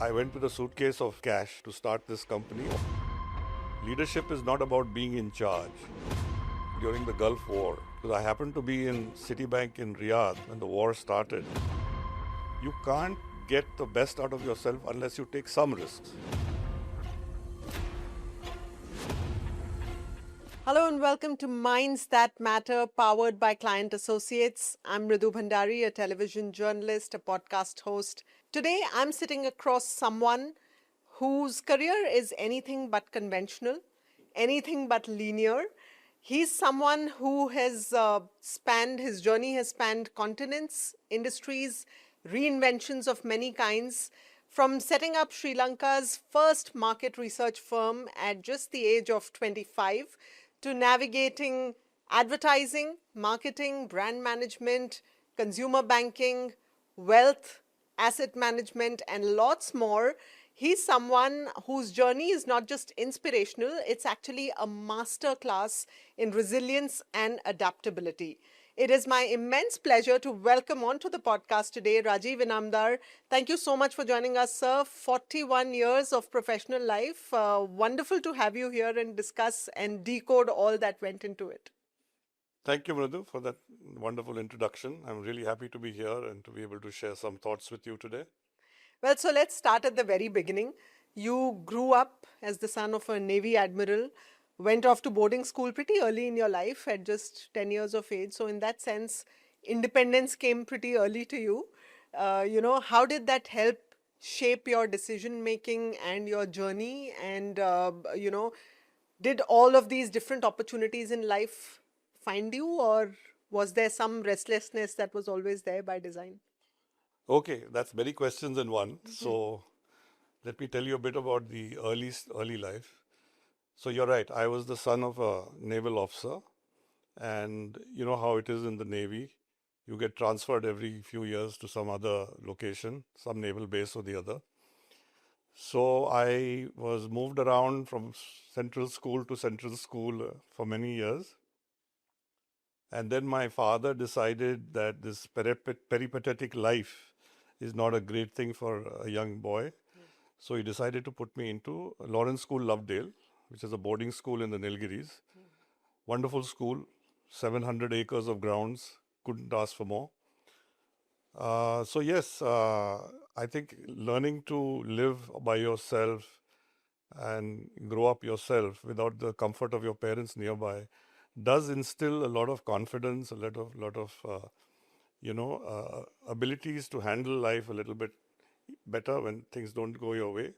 I went with a suitcase of cash to start this company. Leadership is not about being in charge. During the Gulf War, because I happened to be in Citibank in Riyadh when the war started, you can't get the best out of yourself unless you take some risks. Hello and welcome to Minds That Matter, powered by Client Associates. I'm Ridu Bhandari, a television journalist, a podcast host. Today, I'm sitting across someone whose career is anything but conventional, anything but linear. He's someone who has his journey has spanned continents, industries, reinventions of many kinds, from setting up Sri Lanka's first market research firm at just the age of 25 to navigating advertising, marketing, brand management, consumer banking, wealth, asset management, and lots more. He's someone whose journey is not just inspirational, it's actually a master class in resilience and adaptability. It is my immense pleasure to welcome onto the podcast today Rajiv Inamdar. Thank you so much for joining us, sir. 41 years of professional life. Wonderful to have you here and discuss and decode all that went into it. Thank you, Mridhu, for that wonderful introduction. I'm really happy to be here and to be able to share some thoughts with you today. Well, so let's start at the very beginning. You grew up as the son of a Navy admiral, went off to boarding school pretty early in your life at just 10 years of age. So, in that sense, independence came pretty early to you. How did that help shape your decision making and your journey? And, did all of these different opportunities in life find you, or was there some restlessness that was always there by design? Okay, that's many questions in one. So let me tell you a bit about the early life. So you're right. I was the son of a naval officer, and you know how it is in the Navy. You get transferred every few years to some other location, some naval base or the other. So I was moved around from central school to central school for many years. And then my father decided that this peripatetic life is not a great thing for a young boy. So he decided to put me into Lawrence School, Lovedale, which is a boarding school in the Nilgiris. Wonderful school, 700 acres of grounds, couldn't ask for more. I think learning to live by yourself and grow up yourself without the comfort of your parents nearby does instill a lot of confidence, a lot of abilities to handle life a little bit better when things don't go your way.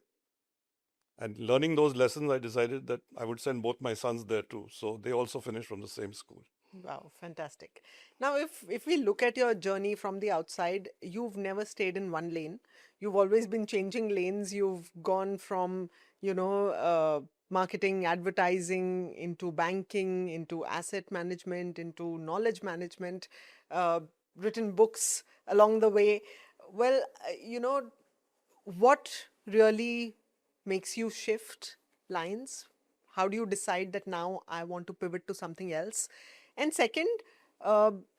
And learning those lessons, I decided that I would send both my sons there too. So they also finished from the same school. Wow, fantastic. Now, if we look at your journey from the outside, you've never stayed in one lane. You've always been changing lanes. You've gone from, marketing, advertising, into banking, into asset management, into knowledge management, uh, written books along the way. Well, what really makes you shift lines? How do you decide that now I want to pivot to something else? And second,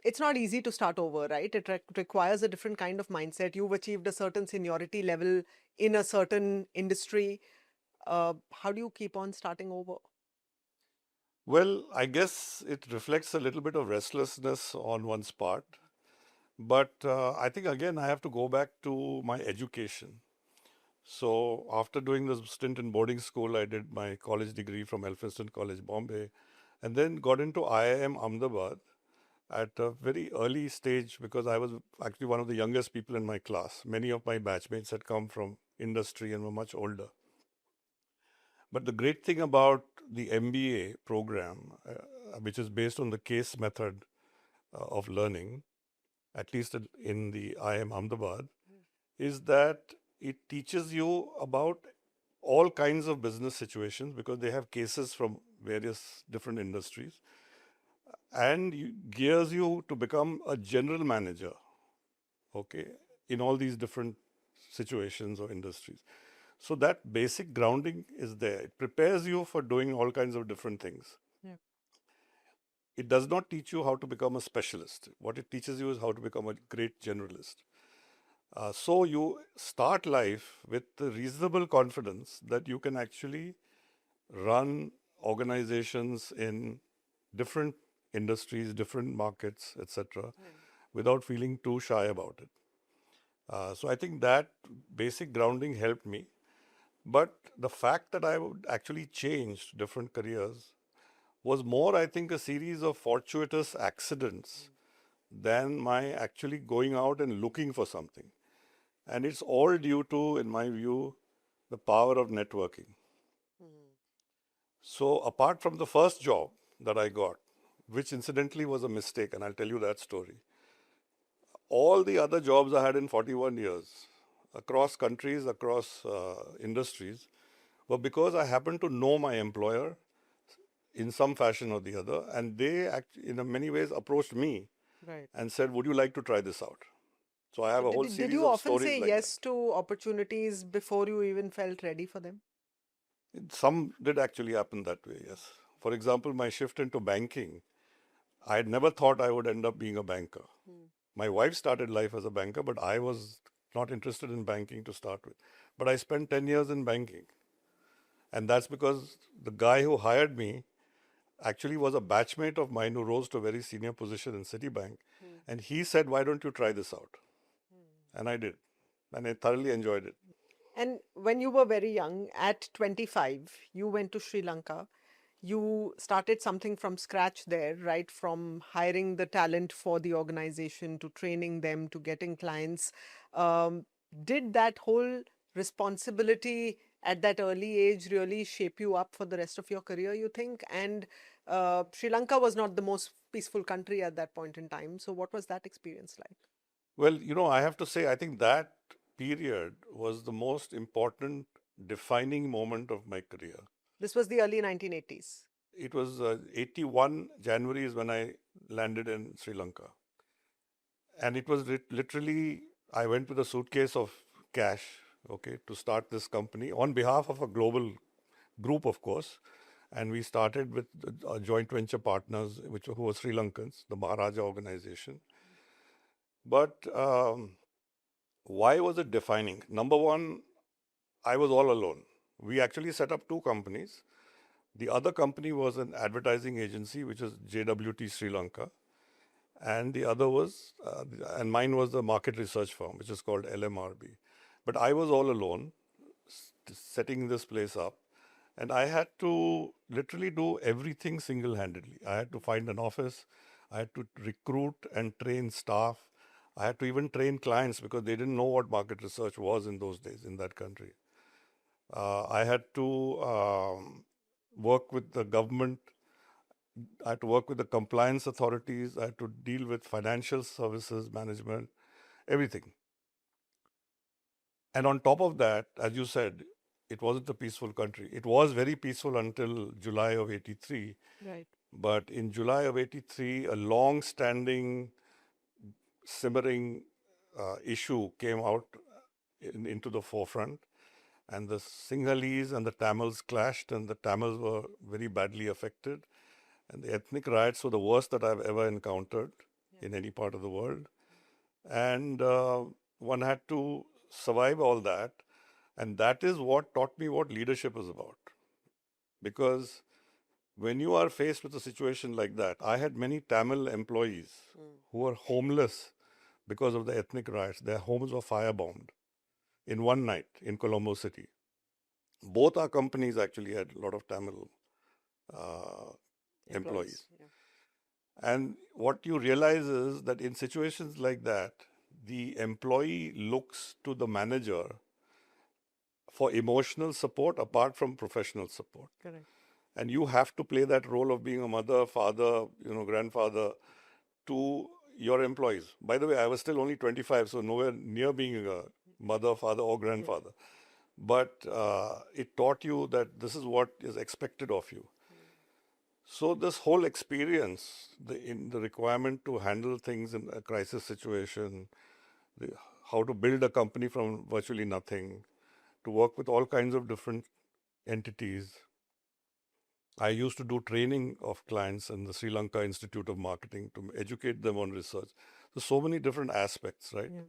it's not easy to start over, right? It requires a different kind of mindset. You've achieved a certain seniority level in a certain industry. How do you keep on starting over? Well, I guess it reflects a little bit of restlessness on one's part. But I think again, I have to go back to my education. So after doing this stint in boarding school, I did my college degree from Elphinstone College, Bombay, and then got into IIM Ahmedabad at a very early stage because I was actually one of the youngest people in my class. Many of my batchmates had come from industry and were much older. But the great thing about the MBA program, which is based on the case method of learning, at least in the IIM Ahmedabad, is that it teaches you about all kinds of business situations because they have cases from various different industries and gears you to become a general manager, okay, in all these different situations or industries. So that basic grounding is there. It prepares you for doing all kinds of different things. Yeah. It does not teach you how to become a specialist. What it teaches you is how to become a great generalist. So you start life with the reasonable confidence that you can actually run organizations in different industries, different markets, etc., without feeling too shy about it. So I think that basic grounding helped me. But the fact that I would actually change different careers was more, I think, a series of fortuitous accidents than my actually going out and looking for something. And it's all due to, in my view, the power of networking. So, apart from the first job that I got, which incidentally was a mistake, and I'll tell you that story, all the other jobs I had in 41 years, across countries, across industries, were because I happened to know my employer in some fashion or the other, and they, in many ways, approached me Right. and said, "Would you like to try this out?" So I have a whole Did series you of often stories say like that. yes to opportunities before you even felt ready for them? Some did actually happen that way, yes. For example, my shift into banking, I had never thought I would end up being a banker. My wife started life as a banker, but I was not interested in banking to start with. But I spent 10 years in banking. And that's because the guy who hired me actually was a batchmate of mine who rose to a very senior position in Citibank. And he said, "Why don't you try this out?" And I did. And I thoroughly enjoyed it. And when you were very young, at 25, you went to Sri Lanka. You started something from scratch there, right? From hiring the talent for the organization to training them to getting clients. Um, did that whole responsibility at that early age really shape you up for the rest of your career, you think? And Sri Lanka was not the most peaceful country at that point in time. So, what was that experience like? Well, I have to say, I think that period was the most important defining moment of my career. This was the early 1980s. It was 81 January is when I landed in Sri Lanka. And it was literally, I went with a suitcase of cash, okay, to start this company on behalf of a global group, of course. And we started with joint venture partners, who were Sri Lankans, the Maharaja organization. But why was it defining? Number one, I was all alone. We actually set up two companies. The other company was an advertising agency, which is JWT Sri Lanka. And the other was, and mine was the market research firm, which is called LMRB. But I was all alone setting this place up. And I had to literally do everything single handedly. I had to find an office, I had to recruit and train staff. I had to even train clients because they didn't know what market research was in those days in that country. I had to work with the government. I had to work with the compliance authorities. I had to deal with financial services management, everything. And on top of that, as you said, it wasn't a peaceful country. It was very peaceful until July of 83. Right. But in July of 83, a long standing, simmering issue came out into the forefront. And the Sinhalese and the Tamils clashed, and the Tamils were very badly affected. And the ethnic riots were the worst that I've ever encountered in any part of the world. And one had to survive all that. And that is what taught me what leadership is about. Because when you are faced with a situation like that, I had many Tamil employees who were homeless because of the ethnic riots. Their homes were firebombed in one night in Colombo City. Both our companies actually had a lot of Tamil uh, employees. Yeah. And what you realize is that in situations like that, the employee looks to the manager for emotional support apart from professional support. Correct. And you have to play that role of being a mother, father, grandfather to your employees. By the way, I was still only 25, so nowhere near being a mother, father, or grandfather. But it taught you that this is what is expected of you. So this whole experience, in the requirement to handle things in a crisis situation, the, how to build a company from virtually nothing, to work with all kinds of different entities. I used to do training of clients in the Sri Lanka Institute of Marketing to educate them on research. So many different aspects, right? Yeah.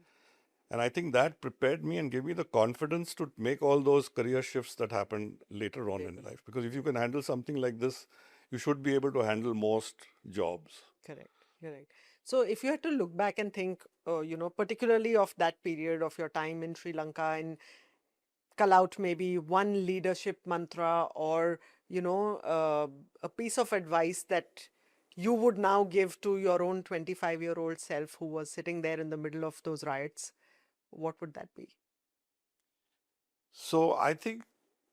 And I think that prepared me and gave me the confidence to make all those career shifts that happened later on in life. Because if you can handle something like this, you should be able to handle most jobs. Correct, correct. So, if you had to look back and think, particularly of that period of your time in Sri Lanka, and cull out maybe one leadership mantra or, a piece of advice that you would now give to your own 25-year-old self who was sitting there in the middle of those riots, what would that be? So I think,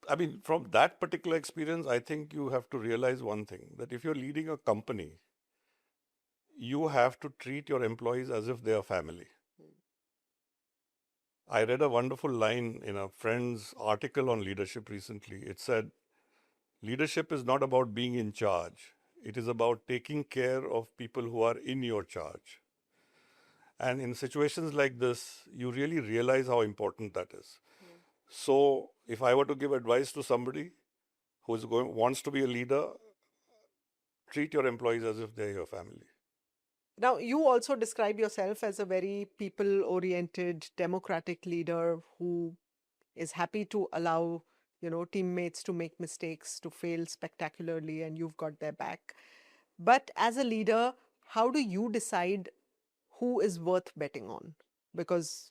I mean, from that particular experience, I think you have to realize one thing, that if you're leading a company, you have to treat your employees as if they are family. I read a wonderful line in a friend's article on leadership recently. It said, leadership is not about being in charge. It is about taking care of people who are in your charge. And in situations like this, you really realize how important that is. So if I were to give advice to somebody wants to be a leader, treat your employees as if they're your family. Now, you also describe yourself as a very people oriented, democratic leader who is happy to allow, teammates to make mistakes, to fail spectacularly, and you've got their back. But as a leader, how do you decide who is worth betting on? Because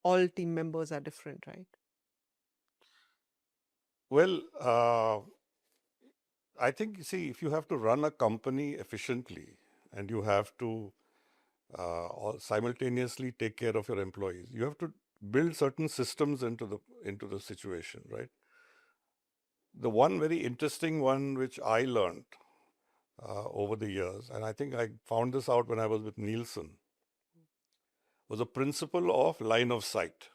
all team members are different, right? Well, I think, see, if you have to run a company efficiently and you have to simultaneously take care of your employees, you have to build certain systems into the situation, right? The one very interesting one which I learned over the years, and I think I found this out when I was with Nielsen, was a principle of line of sight.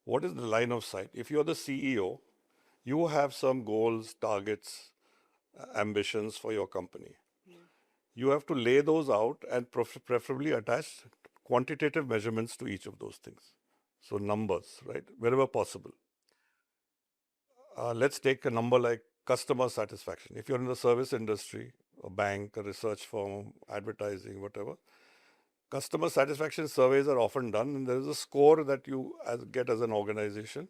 What is the line of sight? If you're the CEO, you have some goals, targets, ambitions for your company. You have to lay those out and preferably attach quantitative measurements to each of those things. So numbers, right? Wherever possible. Let's take a number like customer satisfaction. If you're in the service industry, a bank, a research firm, advertising, whatever, customer satisfaction surveys are often done, and there is a score that you get as an organization.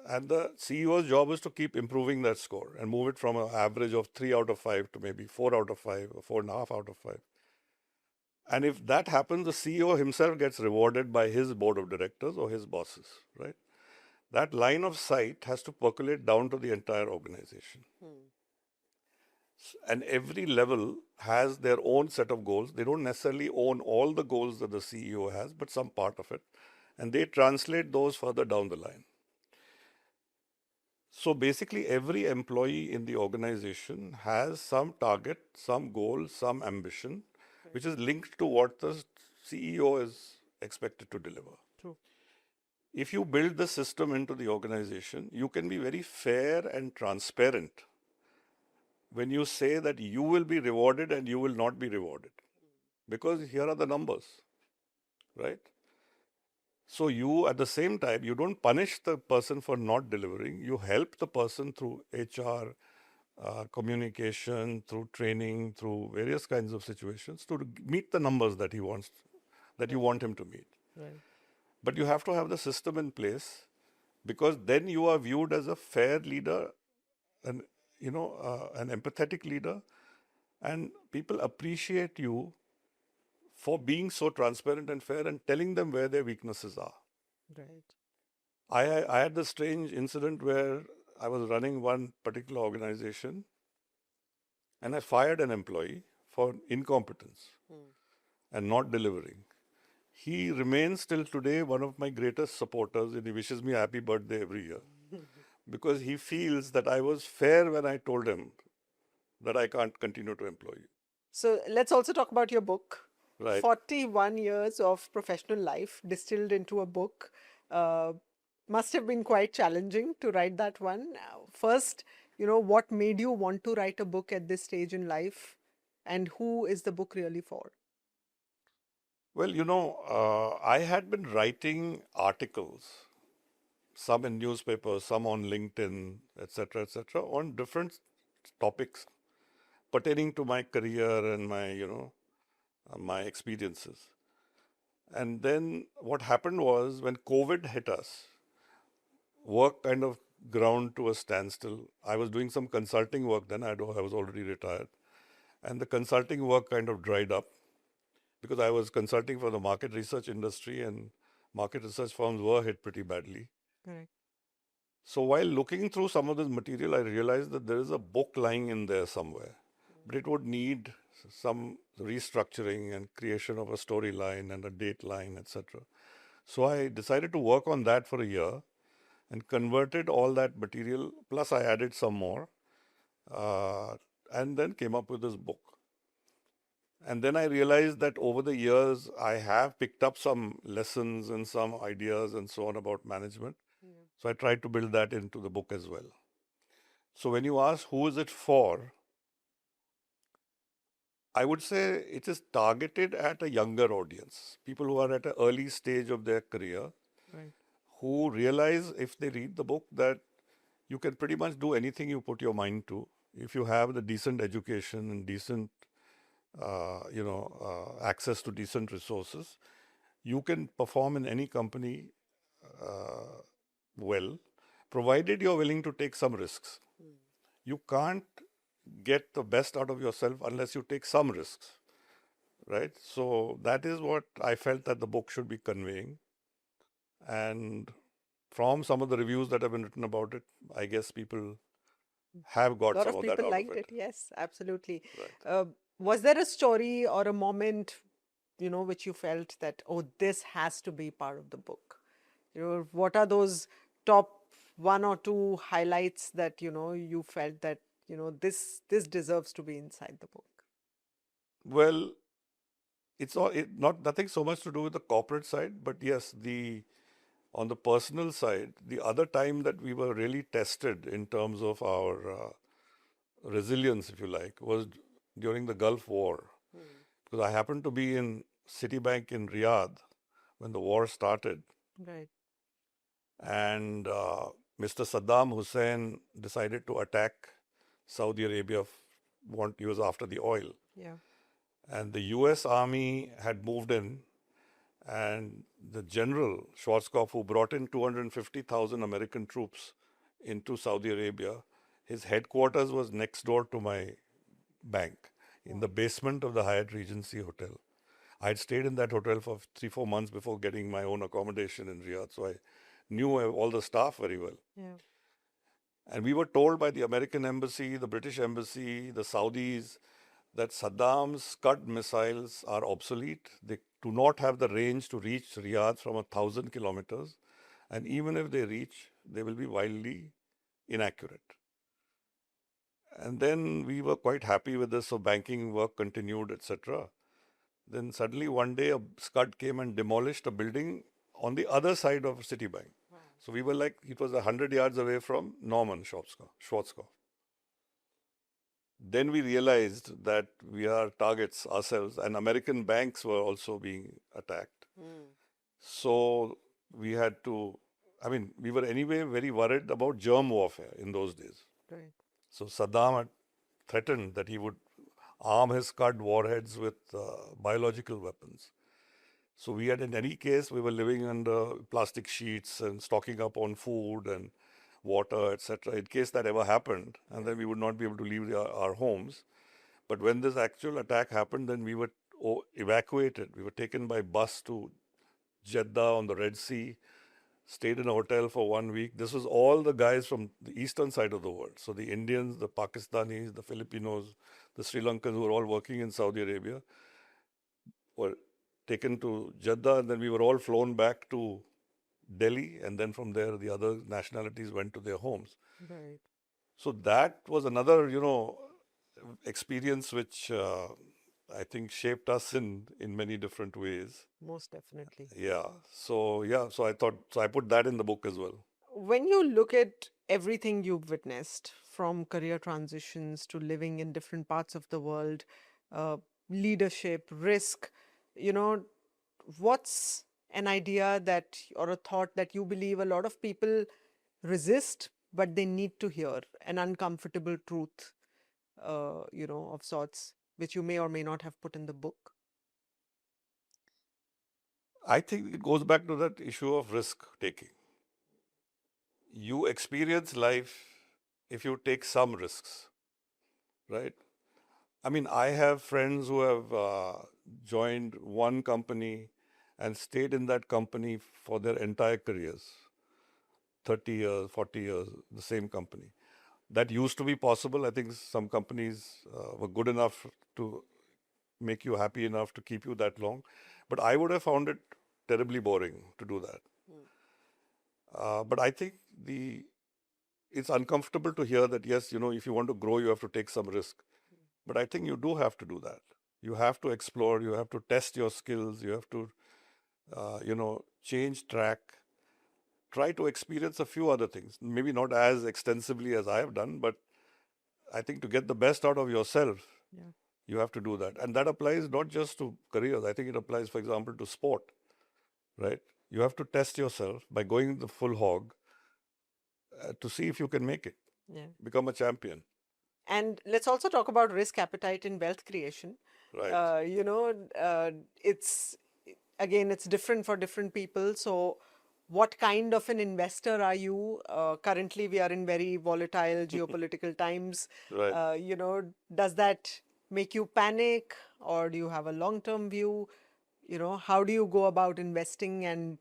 And the CEO's job is to keep improving that score and move it from an average of 3 out of 5 to maybe 4 out of 5 or 4.5 out of 5. And if that happens, the CEO himself gets rewarded by his board of directors or his bosses, right? That line of sight has to percolate down to the entire organization. And every level has their own set of goals. They don't necessarily own all the goals that the CEO has, but some part of it. And they translate those further down the line. So basically, every employee in the organization has some target, some goal, some ambition, which is linked to what the CEO is expected to deliver. True. If you build the system into the organization, you can be very fair and transparent when you say that you will be rewarded and you will not be rewarded. Because here are the numbers, right? So you, at the same time, you don't punish the person for not delivering. You help the person through HR, communication, through training, through various kinds of situations to meet the numbers that he wants, that you want him to meet. Right. But you have to have the system in place, because then you are viewed as a fair leader, and an empathetic leader, and people appreciate you for being so transparent and fair and telling them where their weaknesses are. Right. I had this strange incident where I was running one particular organization and I fired an employee for incompetence and not delivering. He remains till today one of my greatest supporters, and he wishes me a happy birthday every year because he feels that I was fair when I told him that I can't continue to employ you. So let's also talk about your book. Right. 41 years of professional life distilled into a book. Must have been quite challenging to write that one. First, what made you want to write a book at this stage in life, and who is the book really for? Well, I had been writing articles, some in newspapers, some on LinkedIn, etc., on different topics pertaining to my career and my experiences. And then what happened was when COVID hit us, work kind of ground to a standstill. I was doing some consulting work then, I was already retired. And the consulting work kind of dried up because I was consulting for the market research industry, and market research firms were hit pretty badly. Correct. So while looking through some of this material, I realized that there is a book lying in there somewhere, but it would need some restructuring and creation of a storyline and a date line, etc. So I decided to work on that for a year and converted all that material, plus I added some more, uh, and then came up with this book. And then I realized that over the years, I have picked up some lessons and some ideas and so on about management. Yeah. So I tried to build that into the book as well. So when you ask who is it for, I would say it is targeted at a younger audience, people who are at an early stage of their career, Right. who realize if they read the book that you can pretty much do anything you put your mind to if you have the decent education and decent, access to decent resources. You can perform in any company uh, well, provided you're willing to take some risks. You can't get the best out of yourself unless you take some risks, right? So that is what I felt that the book should be conveying. And from some of the reviews that have been written about it, I guess people have A got lot some of of that people out of liked it. it. Yes, absolutely. Right. Was there a story or a moment, which you felt that, oh, this has to be part of the book? What are those top one or two highlights that, you felt that, this deserves to be inside the book? Well, it's all not nothing so much to do with the corporate side, but yes, the on the personal side, the other time that we were really tested in terms of our resilience, if you like, was during the Gulf War. Because I happened to be in Citibank in Riyadh when the war started, Right. and Mr. Saddam Hussein decided to attack Saudi Arabia. He was after the oil, Yeah. and the U.S. Army had moved in, and the general Schwarzkopf, who brought in 250,000 American troops into Saudi Arabia, his headquarters was next door to my bank in the basement of the Hyatt Regency Hotel. I'd stayed in that hotel for 3, 4 months before getting my own accommodation in Riyadh, so I knew all the staff very well. Yeah. And we were told by the American embassy, the British embassy, the Saudis, that Saddam's Scud missiles are obsolete. They do not have the range to reach Riyadh from 1,000 kilometers. And even if they reach, they will be wildly inaccurate. And then we were quite happy with this, so banking work continued, etc. Then suddenly one day a Scud came and demolished a building on the other side of Citibank. So we were like, it was 100 yards away from Norman Schwarzkopf. Then we realized that we are targets ourselves, and American banks were also being attacked. So we had to, we were anyway very worried about germ warfare in those days. Right. So Saddam had threatened that he would arm his Scud warheads with biological weapons. So we had, in any case, we were living under plastic sheets and stocking up on food and water, etc., in case that ever happened, and then we would not be able to leave our homes. But when this actual attack happened, then we were evacuated. We were taken by bus to Jeddah on the Red Sea, stayed in a hotel for 1 week. This was all the guys from the eastern side of the world. So the Indians, the Pakistanis, the Filipinos, the Sri Lankans who were all working in Saudi Arabia were taken to Jeddah, and then we were all flown back to Delhi, and then from there the other nationalities went to their homes. Right. So that was another, experience which I think shaped us in many different ways. Most definitely. Yeah. So I thought, so I put that in the book as well. When you look at everything you've witnessed, from career transitions to living in different parts of the world, uh, leadership, risk, you know, what's an idea that or a thought that you believe a lot of people resist, but they need to hear an uncomfortable truth, of sorts, which you may or may not have put in the book? I think it goes back to that issue of risk taking. You experience life if you take some risks, right? I mean, I have friends who have joined one company and stayed in that company for their entire careers, 30 years, 40 years, the same company. That used to be possible. I think some companies were good enough to make you happy enough to keep you that long. But I would have found it terribly boring to do that. But I think it's uncomfortable to hear that, yes, if you want to grow, you have to take some risk. But I think you do have to do that. You have to explore, you have to test your skills, you have to, change track, try to experience a few other things. Maybe not as extensively as I have done, but I think to get the best out of yourself, Yeah. you have to do that. And that applies not just to careers. I think it applies, for example, to sport, right? You have to test yourself by going the full hog to see if you can make it, Yeah. become a champion, And let's also talk about risk appetite in wealth creation. right? You know, it's again, it's different for different people. So, what kind of an investor are you? Currently, we are in very volatile geopolitical times. Right. Does that make you panic, or do you have a long-term view? How do you go about investing and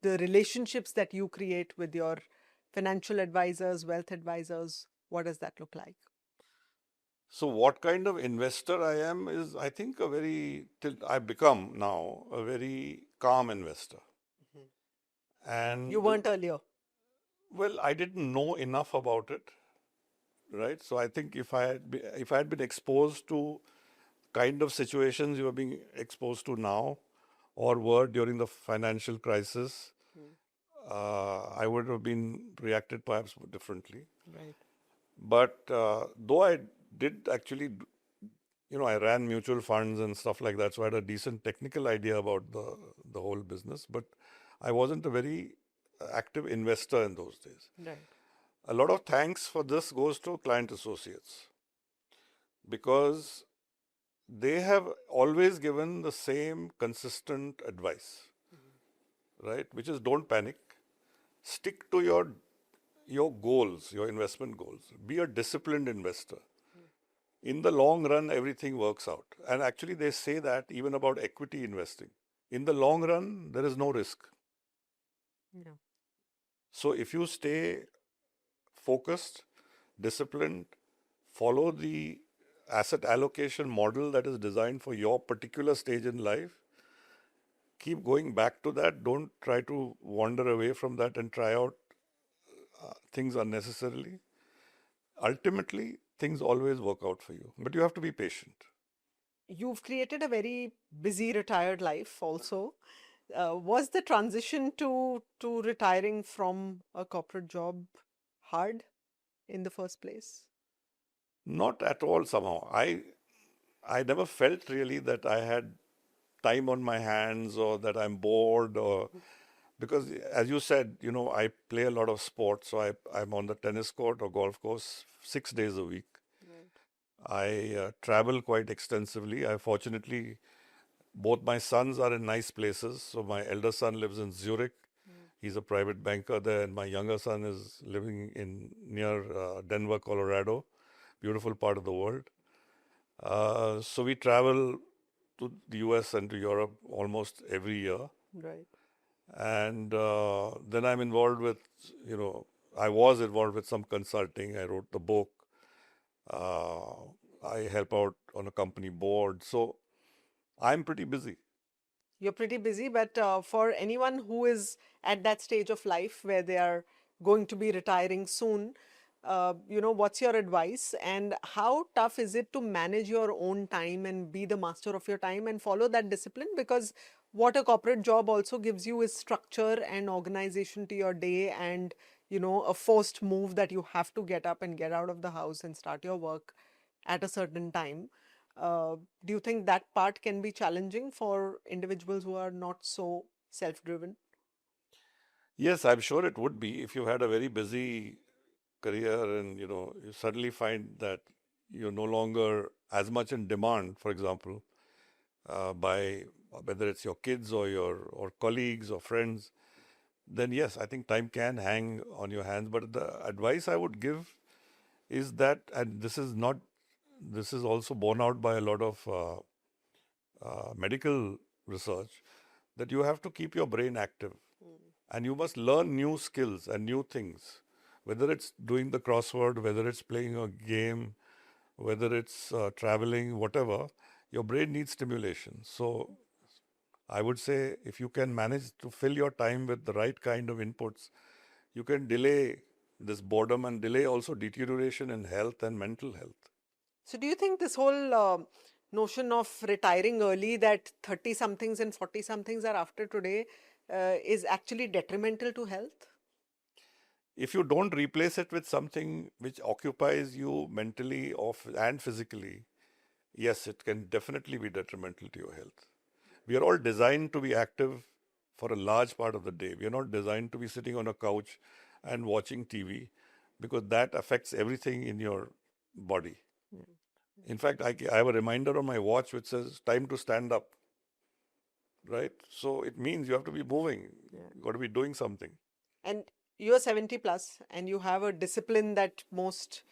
the relationships that you create with your financial advisors, wealth advisors? What does that look like? So, what kind of investor I am is, I think, I've become now a very calm investor. You And weren't earlier. well, I didn't know enough about it, right? So, I think if I had been exposed to kind of situations you are being exposed to now, or were during the financial crisis, I would have been reacted perhaps differently. Right. But though I did actually, I ran mutual funds and stuff like that, so I had a decent technical idea about the whole business. But I wasn't a very active investor in those days. Right. A lot of thanks for this goes to client associates because they have always given the same consistent advice, right? Which is don't panic, stick to your goals, your investment goals. Be a disciplined investor. In the long run, everything works out. And actually, they say that even about equity investing. In the long run, there is no risk. Yeah. So if you stay focused, disciplined, follow the asset allocation model that is designed for your particular stage in life, keep going back to that. Don't try to wander away from that and try out things unnecessarily. Ultimately, things always work out for you, but you have to be patient. You've created a very busy retired life also. Was the transition to retiring from a corporate job hard in the first place? Not at all somehow. I never felt really that I had time on my hands or that I'm bored or because as you said, I play a lot of sports, so I'm on the tennis court or golf course 6 days a week. Right. I travel quite extensively. I fortunately both my sons are in nice places. So my elder son lives in Zurich. He's a private banker there, and my younger son is living in near Denver, Colorado, beautiful part of the world. So we travel to the US and to Europe almost every year. Right. And then I'm involved with, I was involved with some consulting. I wrote the book. Uh, I help out on a company board. So I'm pretty busy. You're pretty busy, but for anyone who is at that stage of life where they are going to be retiring soon, what's your advice and how tough is it to manage your own time and be the master of your time and follow that discipline? Because what a corporate job also gives you is structure and organization to your day and, a forced move that you have to get up and get out of the house and start your work at a certain time. Do you think that part can be challenging for individuals who are not so self-driven? Yes, I'm sure it would be if you had a very busy career and you suddenly find that you're no longer as much in demand, for example, by whether it's your kids or or colleagues or friends, then yes, I think time can hang on your hands. But the advice I would give is that, and this is also borne out by a lot of medical research, that you have to keep your brain active and you must learn new skills and new things, whether it's doing the crossword, whether it's playing a game, whether it's traveling, whatever. Your brain needs stimulation. So I would say if you can manage to fill your time with the right kind of inputs, you can delay this boredom and delay also deterioration in health and mental health. So, do you think this whole notion of retiring early, that 30 somethings and 40 somethings are after today, is actually detrimental to health? If you don't replace it with something which occupies you mentally and physically, yes, it can definitely be detrimental to your health. We are all designed to be active for a large part of the day. We are not designed to be sitting on a couch and watching TV, because that affects everything in your body. In fact, I have a reminder on my watch which says time to stand up, right? So it means you have to be moving, you got to be doing something. And you're 70 plus and you have a discipline that most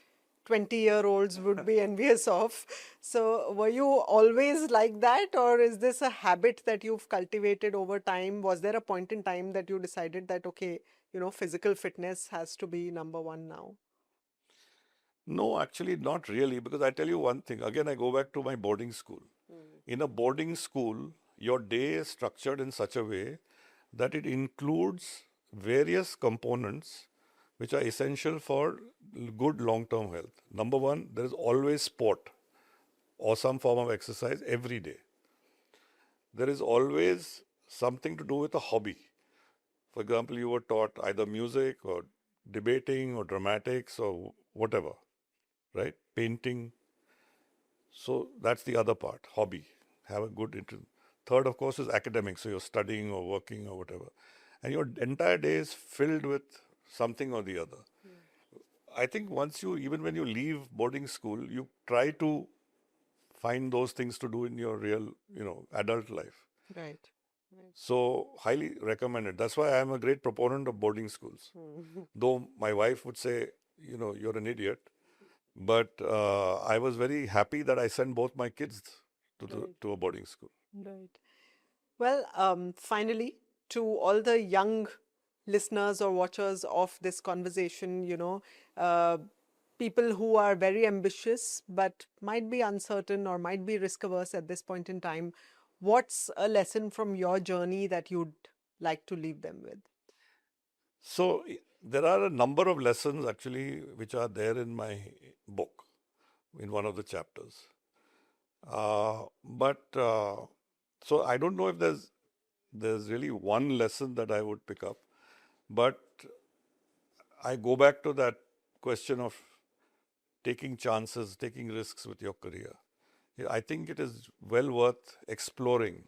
20-year-olds would be envious of. So, were you always like that, or is this a habit that you've cultivated over time? Was there a point in time that you decided that, okay, physical fitness has to be number one now? No, actually, not really, because I tell you one thing. Again, I go back to my boarding school. In a boarding school, your day is structured in such a way that it includes various components which are essential for good long term health. Number one, there is always sport or some form of exercise every day. There is always something to do with a hobby. For example, you were taught either music or debating or dramatics or whatever, right? Painting. So that's the other part, hobby. Have a good interest. Third, of course, is academics. So you're studying or working or whatever. And your entire day is filled with something or the other. I think even when you leave boarding school, you try to find those things to do in your real, adult life. Right. So highly recommended. That's why I'm a great proponent of boarding schools. Though my wife would say, you're an idiot. But I was very happy that I sent both my kids to a boarding school. Right. Well, finally, to all the young listeners or watchers of this conversation, people who are very ambitious but might be uncertain or might be risk averse at this point in time, what's a lesson from your journey that you'd like to leave them with? So there are a number of lessons actually which are there in my book, in one of the chapters. So I don't know if there's really one lesson that I would pick up, but I go back to that question of taking chances, taking risks with your career. I think it is well worth exploring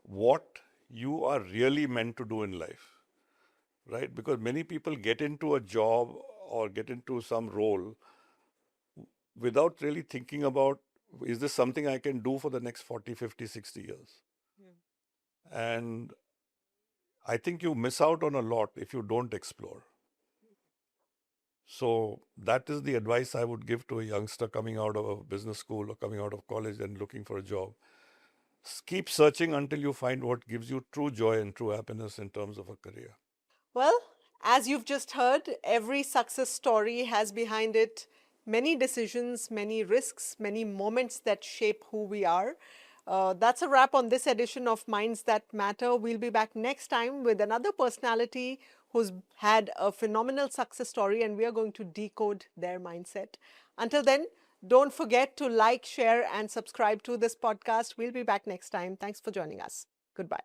what you are really meant to do in life, right? Because many people get into a job or get into some role without really thinking about, is this something I can do for the next 40, 50, 60 years? And I think you miss out on a lot if you don't explore. So that is the advice I would give to a youngster coming out of a business school or coming out of college and looking for a job. Keep searching until you find what gives you true joy and true happiness in terms of a career. Well, as you've just heard, every success story has behind it many decisions, many risks, many moments that shape who we are. That's a wrap on this edition of Minds That Matter. We'll be back next time with another personality who's had a phenomenal success story, and we are going to decode their mindset. Until then, don't forget to like, share, and subscribe to this podcast. We'll be back next time. Thanks for joining us. Goodbye.